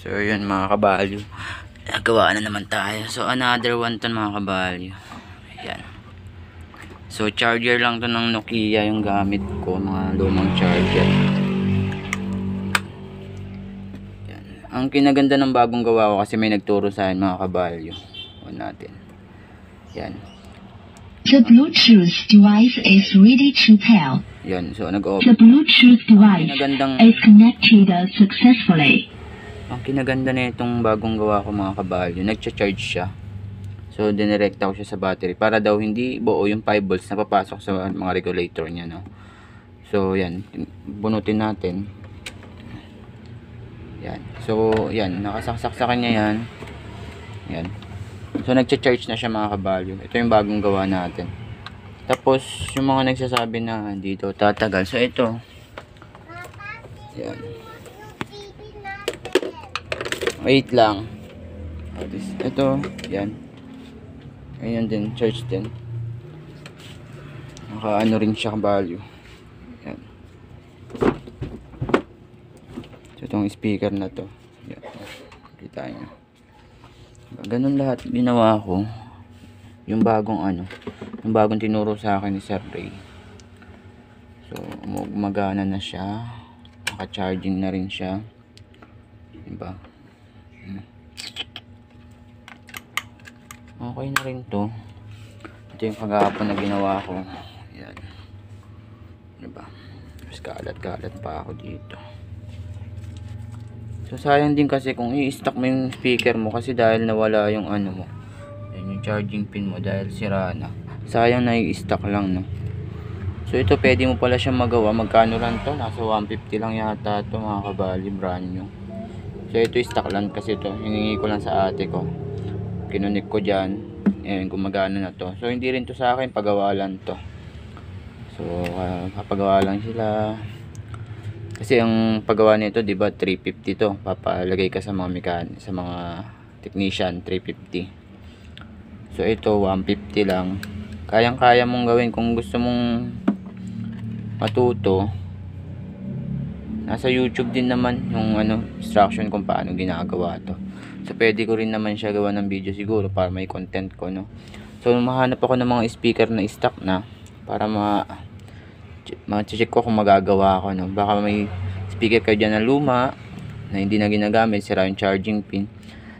So yun mga kabalyo, nagawa na naman tayo. So another one to mga kabalyo. Ayan. So charger lang to ng Nokia yung gamit ko, mga lumang charger. Ayan. Ang kinaganda ng bagong gawa ko kasi may nagturo sa akin mga kabalyo. On natin. Ayan. The Bluetooth device is ready to pair. Yan, so nag-open. The Bluetooth device is connected successfully. Ang kinaganda na itong bagong gawa ko mga kabalyo, nagcha-charge siya. So dinirekta ko siya sa battery para daw hindi buo yung 5 volts na papasok sa mga regulator niya, no. So yan, bunutin natin. Yan. So yan, nakasaksak sa kanya yan. Yan. So nagcha-charge na siya mga kabalyo. Ito yung bagong gawa natin. Tapos yung mga nagsasabi na dito tatagal. So ito. Yan. Wait lang. Ito, yan. Ayan din, charge din. Naka-ano rin siya kabalyo. Yan. So itong speaker na to. Yan. Kita nyo. Ganun lahat ginawa ko. Yung bagong ano, yung bagong tinuro sa akin ni Sir Ray. So gumagana na siya. Naka-charging na rin siya. Diba? Okay na rin to. Ito yung kagahapon na ginawa ko. Yan. Diba? Mas kalat-kalat pa ako dito. So sayang din kasi kung i-stock mo yung speaker mo kasi dahil nawala yung ano mo. Yan yung charging pin mo dahil sira na. Sayang na i-stock lang, no. So ito pwede mo pala siyang magawa. Magkano lang to? Nasa 150 lang yata to mga kabali, brand new. So ito stock lang kasi ito. Hiningi ko lang sa ate ko. Kinunik ko dyan. Ayan, gumagana na to. So hindi rin to sa akin, pagawa lang to. So papagawa lang sila. Kasi ang paggawa nito, di ba, 350 to. Papalagay ka sa mga sa mga technician, 350. So ito 150 lang. Kayang-kaya mong gawin kung gusto mong matuto. Nasa YouTube din naman yung ano, instruction kung paano ginagawa to. So pwede ko rin naman siya gawa ng video siguro para may content ko, no. So mahanap ako ng mga speaker na stock na para ma-check ko kung magagawa ko, no. Baka may speaker kayo dyan na luma na hindi na ginagamit, sira yung charging pin,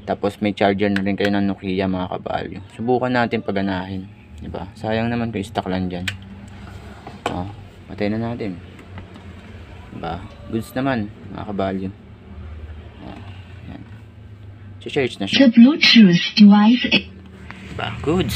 tapos may charger na rin kayo ng Nokia mga kabalyo. Subukan natin paganahin, diba? Sayang naman kung stock lang dyan. Patay na natin, diba? Goods naman mga kabalyo. Yan. Charge na siya. The Bluetooth device diba? Goods.